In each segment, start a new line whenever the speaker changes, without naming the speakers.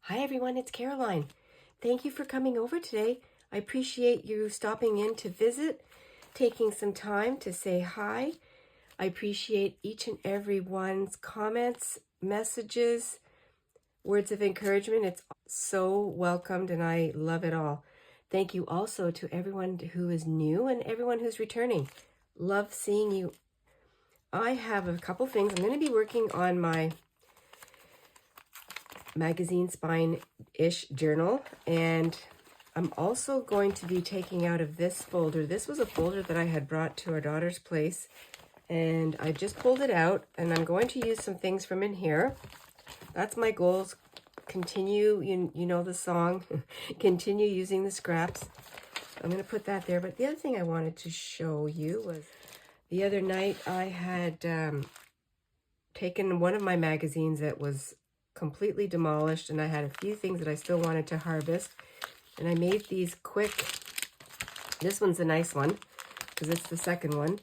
Hi everyone, it's Caroline. Thank you for coming over today. I appreciate you stopping in to visit, taking some time to say hi. I appreciate each and every one's comments, messages, words of encouragement. It's so welcomed and I love it all. Thank you also to everyone who is new and everyone who's returning. Love seeing you. I have a couple things. I'm going to be working on my magazine spine-ish journal, and I'm also going to be taking out of this folder. This was a folder that I had brought to our daughter's place, and I just pulled it out, and I'm going to use some things from in here. That's my goals. Continue, you know the song, continue using the scraps. I'm going to put that there, but the other thing I wanted to show you was the other night I had taken one of my magazines that was completely demolished, and I had a few things that I still wanted to harvest, and I made these quick, this one's a nice one because it's the second one,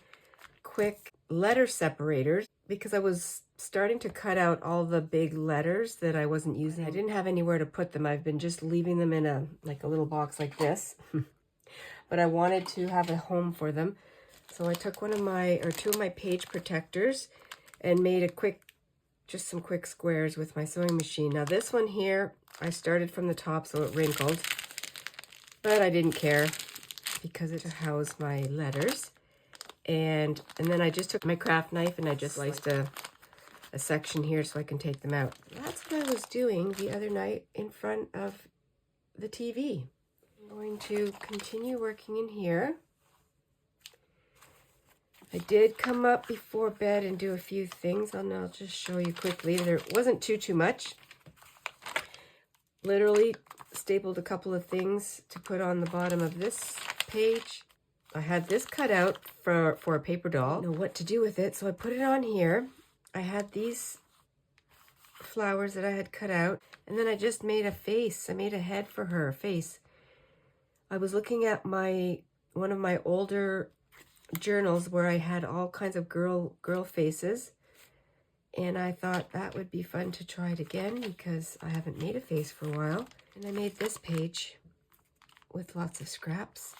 quick letter separators, because I was starting to cut out all the big letters that I wasn't using. I didn't have anywhere to put them. I've been just leaving them in a little box like this but I wanted to have a home for them, so I took two of my page protectors and made just some quick squares with my sewing machine. Now this one here, I started from the top so it wrinkled, but I didn't care because it housed my letters. And then I just took my craft knife and I just sliced a section here so I can take them out. That's what I was doing the other night in front of the TV. I'm going to continue working in here. I did come up before bed and do a few things. I'll just show you quickly. There wasn't too much. Literally stapled a couple of things to put on the bottom of this page. I had this cut out for a paper doll. I didn't know what to do with it, so I put it on here. I had these flowers that I had cut out, and then I just made a face. I made a head for her, a face. I was looking at one of my older journals where I had all kinds of girl faces, and I thought that would be fun to try it again because I haven't made a face for a while. And I made this page with lots of scraps.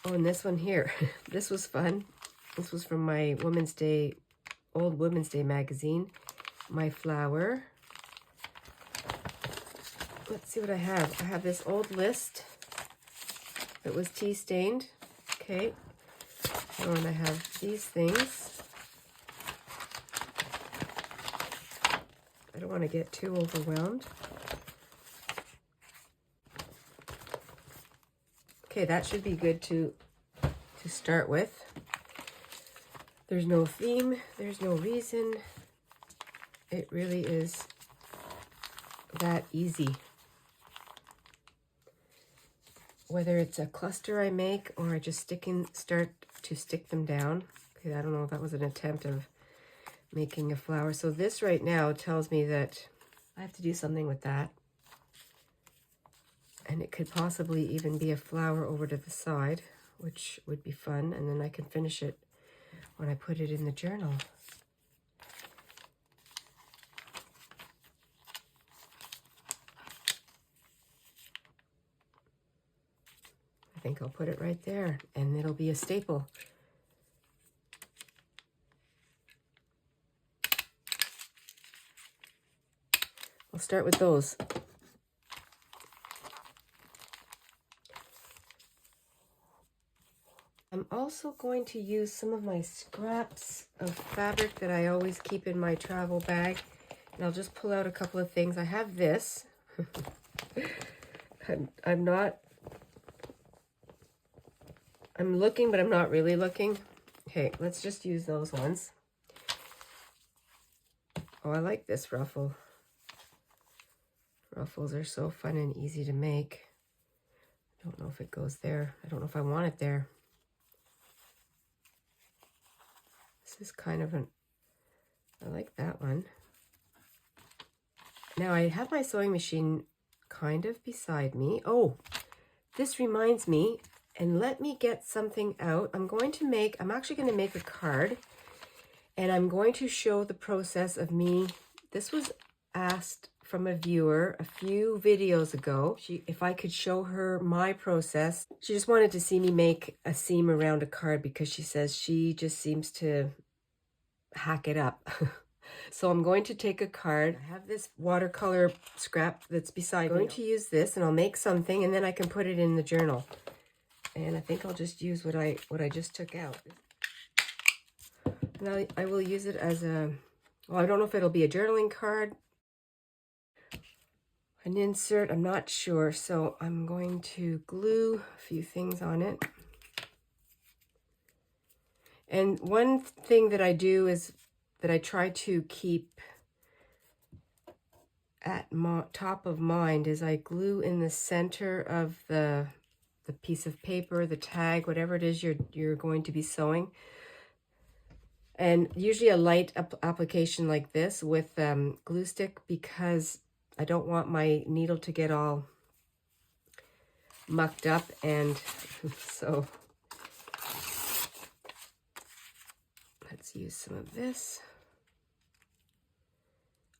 Oh, and this one here, this was fun. This was from my old Women's Day magazine. My flower. Let's see what I have. I have this old list that was tea stained. Okay. Oh, and I have these things. I don't want to get too overwhelmed. Okay, that should be good to start with. There's no theme, there's no reason. It really is that easy. Whether it's a cluster I make or I just start to stick them down. Okay, I don't know if that was an attempt of making a flower. So this right now tells me that I have to do something with that. And it could possibly even be a flower over to the side, which would be fun. And then I can finish it when I put it in the journal. I think I'll put it right there and it'll be a staple. I'll start with those. I'm also going to use some of my scraps of fabric that I always keep in my travel bag. And I'll just pull out a couple of things. I have this. I'm looking, but I'm not really looking. Okay, let's just use those ones. Oh, I like this ruffle. Ruffles are so fun and easy to make. I don't know if it goes there. I don't know if I want it there. This is kind of I like that one. Now I have my sewing machine kind of beside me. Oh, this reminds me, and let me get something out. I'm actually going to make a card, and I'm going to show the process of me. This was asked from a viewer a few videos ago. If I could show her my process. She just wanted to see me make a seam around a card because she says she just seems to hack it up. So I'm going to take a card. I have this watercolor scrap that's beside me. I'm going to use this and I'll make something and then I can put it in the journal. And I think I'll just use what I just took out. Now I will use it as a, well, I don't know if it'll be a journaling card, an insert, I'm not sure. So I'm going to glue a few things on it. And one thing that I do is that I try to keep at top of mind is I glue in the center of the piece of paper, the tag, whatever it is you're going to be sewing. And usually a light application like this with glue stick, because I don't want my needle to get all mucked up. And so let's use some of this.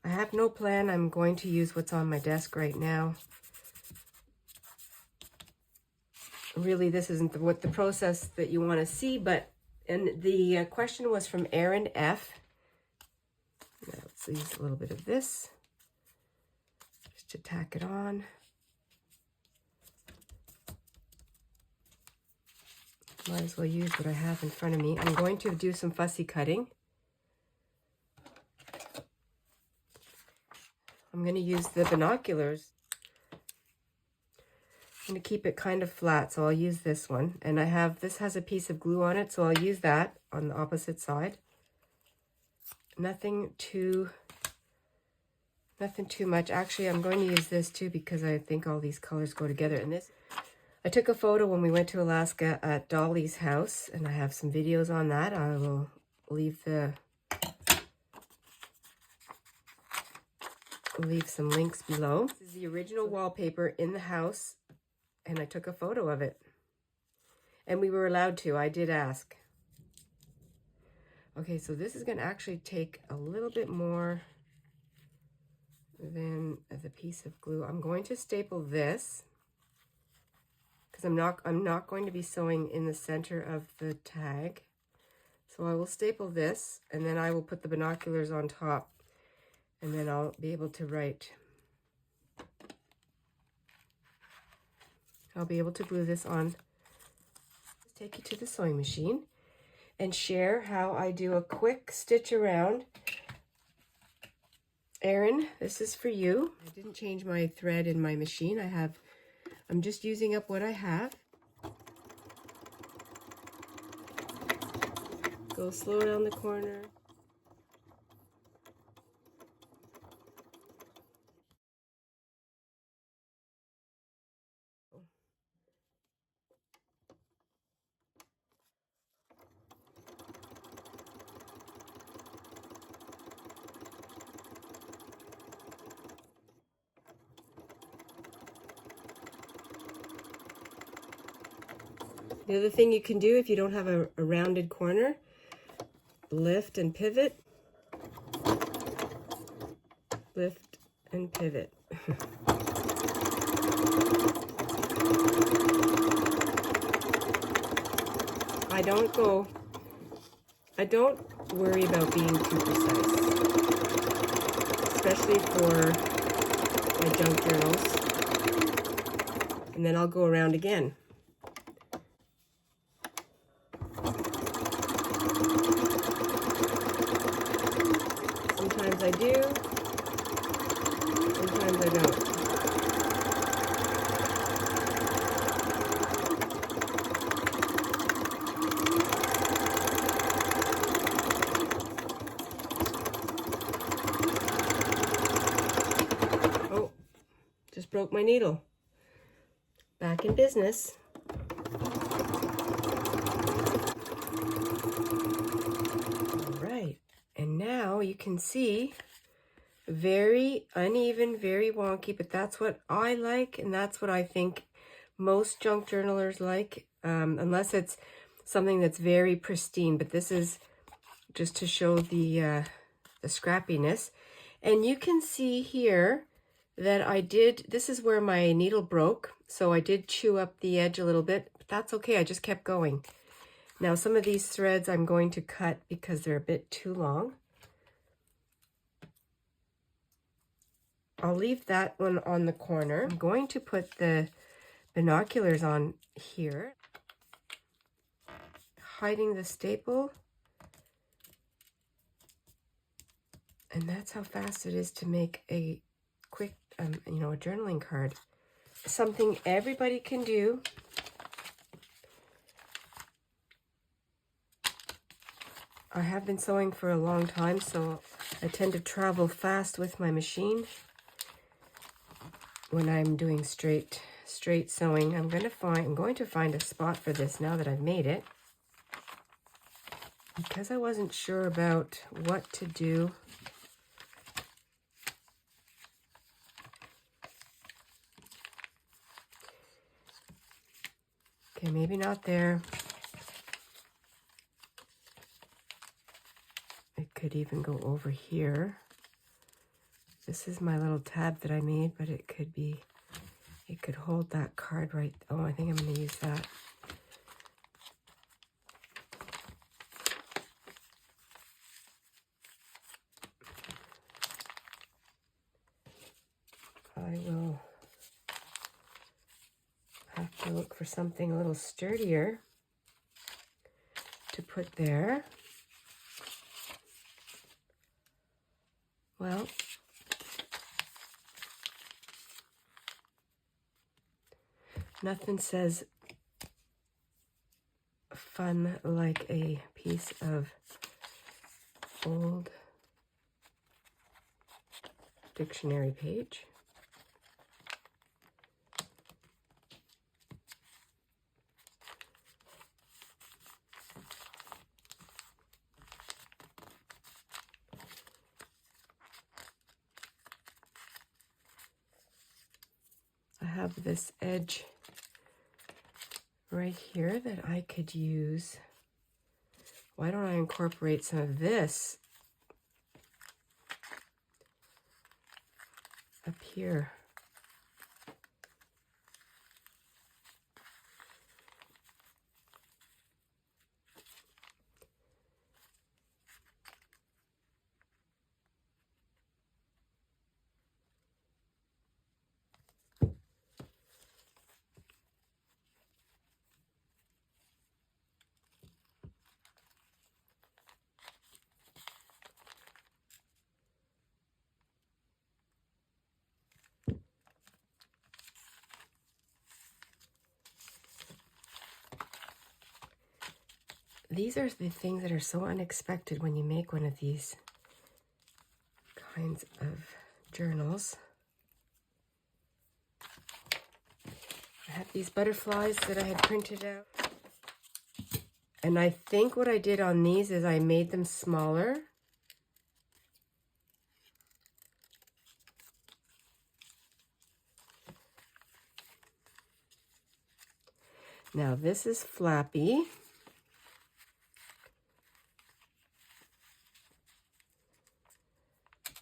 I have no plan. I'm going to use what's on my desk right now. Really, this isn't what the process that you want to see, but, and the question was from Aaron F. Now let's use a little bit of this just to tack it on. Might as well use what I have in front of me. I'm going to do some fussy cutting. I'm going to use the binoculars. I'm going to keep it kind of flat, so I'll use this one. And this has a piece of glue on it, so I'll use that on the opposite side. Nothing too much. Actually, I'm going to use this too because I think all these colors go together. And this, I took a photo when we went to Alaska at Dolly's house, and I have some videos on that. I will leave some links below. This is the original wallpaper in the house, and I took a photo of it. And we were allowed to. I did ask. Okay, so this is going to actually take a little bit more than the piece of glue. I'm going to staple this because I'm not going to be sewing in the center of the tag. So I will staple this, and then I will put the binoculars on top. And then I'll be able to write. I'll be able to glue this on. Let's take you to the sewing machine and share how I do a quick stitch around. Erin, this is for you. I didn't change my thread in my machine. I'm just using up what I have. Go slow down the corner. The other thing you can do if you don't have a rounded corner, lift and pivot. Lift and pivot. I don't worry about being too precise, especially for my junk journals. And then I'll go around again. Sometimes I do, sometimes I don't. Oh, just broke my needle. Back in business. All right, and now you can see very uneven, very wonky, but that's what I like, and that's what I think most junk journalers like, unless it's something that's very pristine. But this is just to show the scrappiness. And you can see here that I did, this is where my needle broke, so I did chew up the edge a little bit, but that's okay, I just kept going. Now some of these threads I'm going to cut because they're a bit too long. I'll leave that one on the corner. I'm going to put the binoculars on here, hiding the staple. And that's how fast it is to make a quick, you know, a journaling card. Something everybody can do. I have been sewing for a long time, so I tend to travel fast with my machine when I'm doing straight sewing. I'm going to find a spot for this now that I've made it, because I wasn't sure about what to do. Okay, maybe not there. It could even go over here. This is my little tab that I made, but it could hold that card right. Oh, I think I'm going to use that. I will have to look for something a little sturdier to put there. Well, nothing says fun like a piece of old dictionary page. I have this edge right here that I could use. Why don't I incorporate some of this up here? These are the things that are so unexpected when you make one of these kinds of journals. I have these butterflies that I had printed out. And I think what I did on these is I made them smaller. Now this is flappy.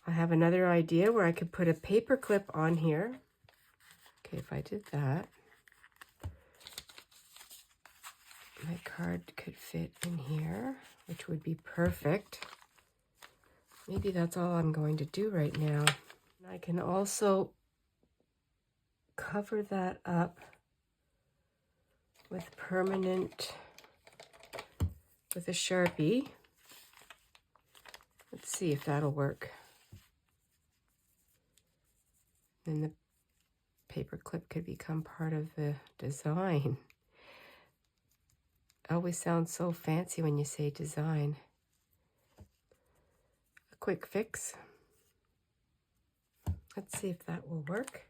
I have another idea where I could put a paper clip on here. Okay, if I did that, my card could fit in here, which would be perfect. Maybe that's all I'm going to do right now. I can also cover that up with permanent, with a Sharpie. Let's see if that'll work. Then the paper clip could become part of the design. It always sounds so fancy when you say design. A quick fix. Let's see if that will work.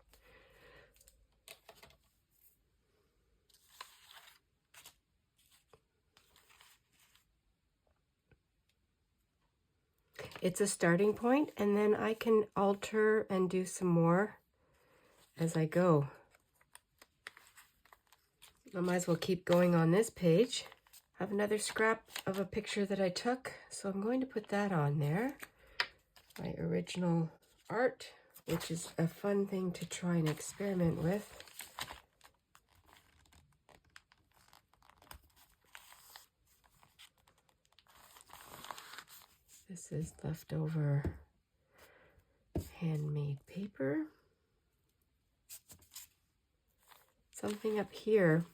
It's a starting point, and then I can alter and do some more as I go. I might as well keep going on this page. I have another scrap of a picture that I took, so I'm going to put that on there. My original art. which is a fun thing to try and experiment with. This is leftover handmade paper. Something up here.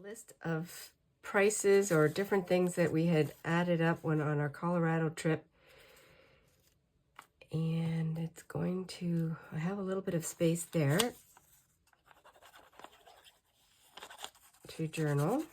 List of prices or different things that we had added up when on our Colorado trip. And it's going to, I have a little bit of space there to journal.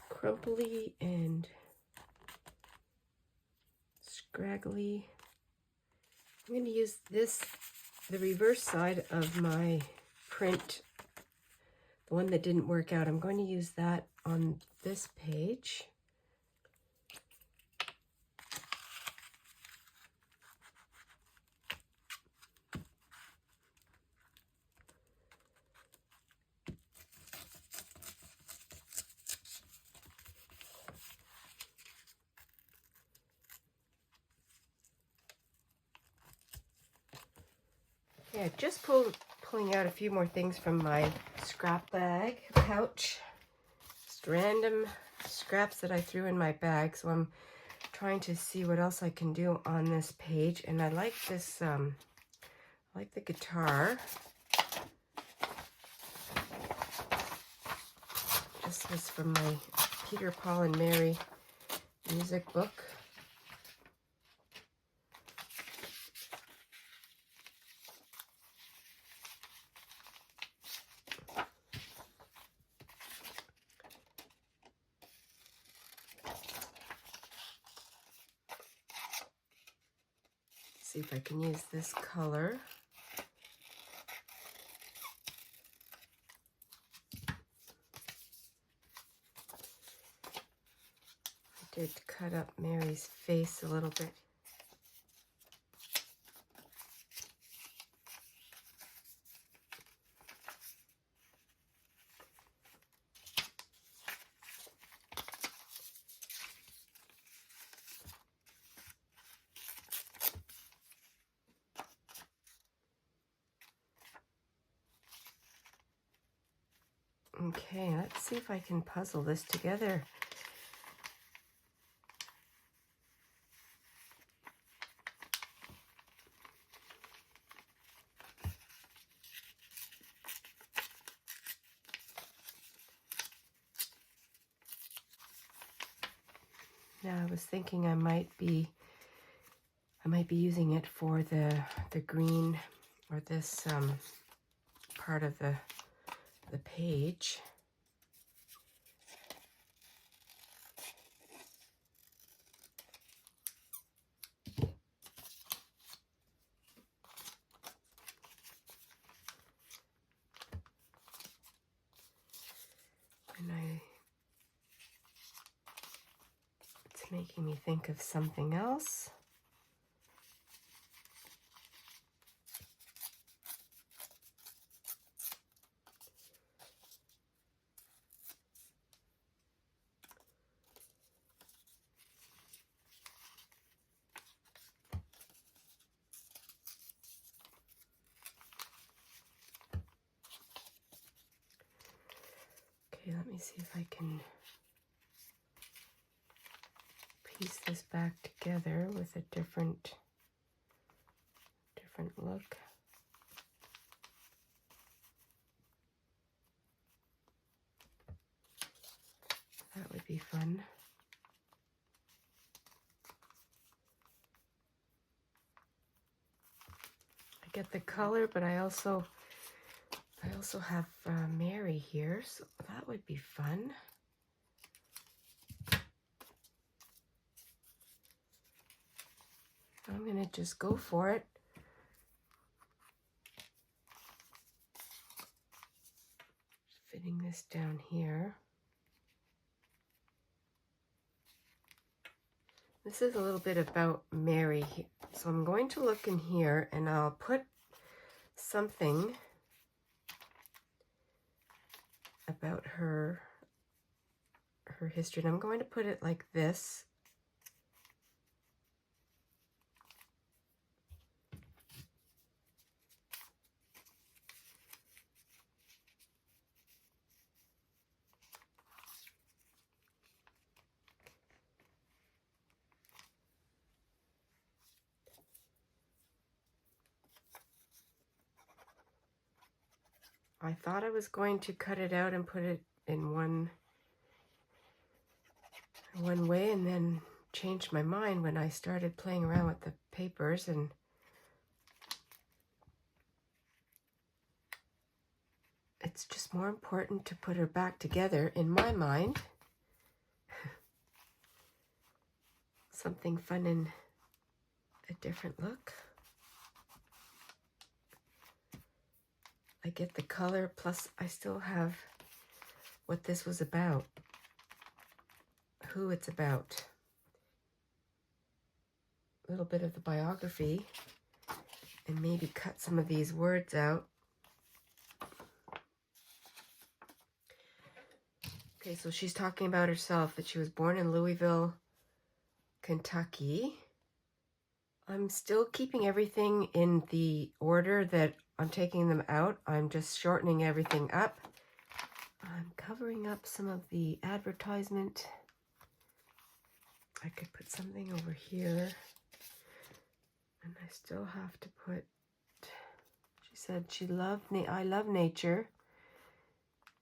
Crumply and scraggly. I'm going to use this, the reverse side of my print, the one that didn't work out. I'm going to use that on this page. Yeah, just pulling out a few more things from my scrap bag pouch. Just random scraps that I threw in my bag. So I'm trying to see what else I can do on this page. And I like this, I like the guitar. This was from my Peter, Paul, and Mary music book. See if I can use this color. I did cut up Mary's face a little bit. Okay, let's see if I can puzzle this together. Now I was thinking I might be using it for the green, or this part of the page. And it's making me think of something else. Okay, let me see if I can piece this back together with a different look. That would be fun. I get the color, but I also have Mary here, so that would be fun. I'm going to just go for it. Fitting this down here. This is a little bit about Mary. So I'm going to look in here and I'll put something about her history. And I'm going to put it like this. I thought I was going to cut it out and put it in one way, and then changed my mind when I started playing around with the papers, and it's just more important to put her back together in my mind. Something fun and a different look. I get the color, plus I still have what this was about, who it's about, a little bit of the biography, and maybe cut some of these words out. Okay, so she's talking about herself, that she was born in Louisville, Kentucky. I'm still keeping everything in the order that I'm taking them out. I'm just shortening everything up. I'm covering up some of the advertisement. I could put something over here. And I still have to put, she said I love nature.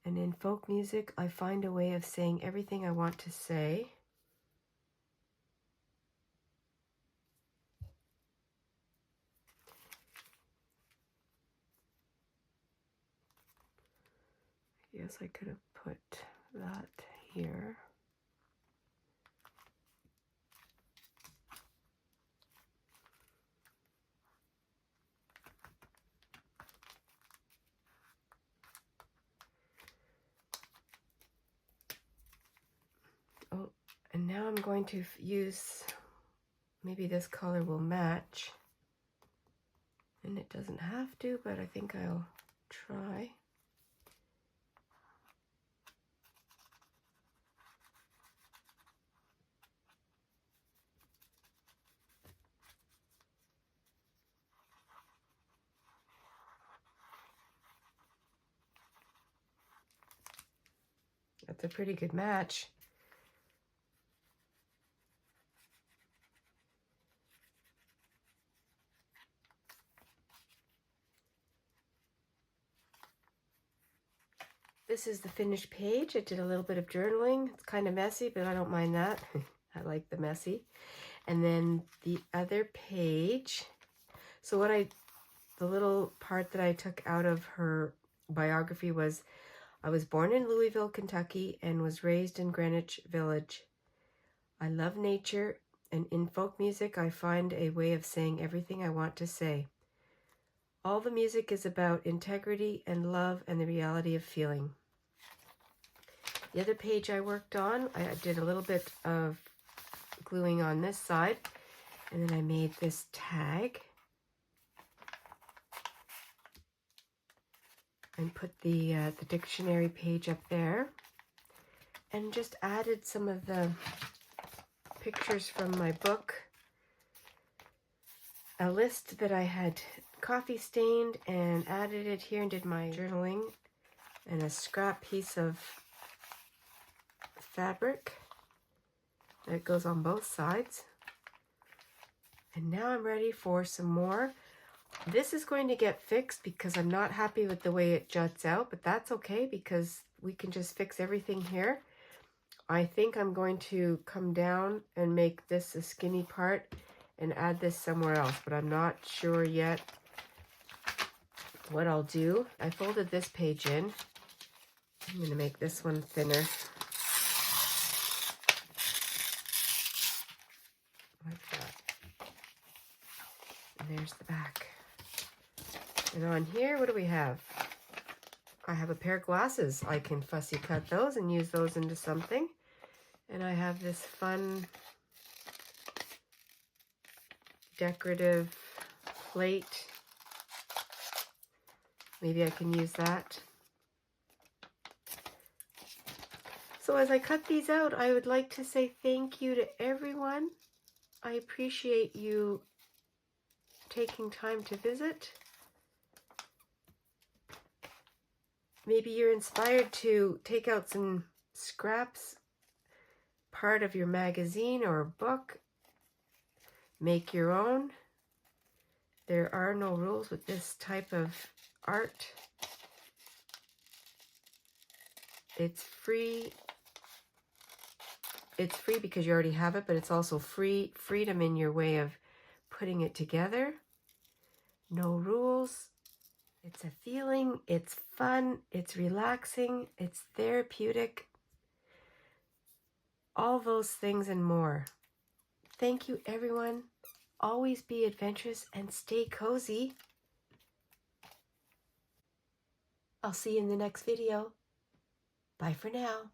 And in folk music, I find a way of saying everything I want to say. Yes, I could have put that here. Oh, and now I'm going to use, maybe this color will match. And it doesn't have to, but I think I'll try. That's a pretty good match. This is the finished page. I did a little bit of journaling. It's kind of messy, but I don't mind that. I like the messy. And then the other page. So the little part that I took out of her biography was, I was born in Louisville, Kentucky, and was raised in Greenwich Village. I love nature, and in folk music, I find a way of saying everything I want to say. All the music is about integrity and love and the reality of feeling. The other page I worked on, I did a little bit of gluing on this side, and then I made this tag and put the dictionary page up there, and just added some of the pictures from my book, a list that I had coffee stained, and added it here and did my journaling, and a scrap piece of fabric that goes on both sides. And now I'm ready for some more. This is going to get fixed because I'm not happy with the way it juts out, but that's okay because we can just fix everything here. I think I'm going to come down and make this a skinny part and add this somewhere else, but I'm not sure yet what I'll do. I folded this page in. I'm going to make this one thinner. Like that. there's the back. And on here, what do we have? I have a pair of glasses. I can fussy cut those and use those into something. And I have this fun decorative plate. Maybe I can use that. So as I cut these out, I would like to say thank you to everyone. I appreciate you taking time to visit. Maybe you're inspired to take out some scraps, part of your magazine or book, make your own. There are no rules with this type of art. It's free. It's free because you already have it, but it's also freedom in your way of putting it together. No rules. It's a feeling, it's fun, it's relaxing, it's therapeutic. All those things and more. Thank you, everyone. Always be adventurous and stay cozy. I'll see you in the next video. Bye for now.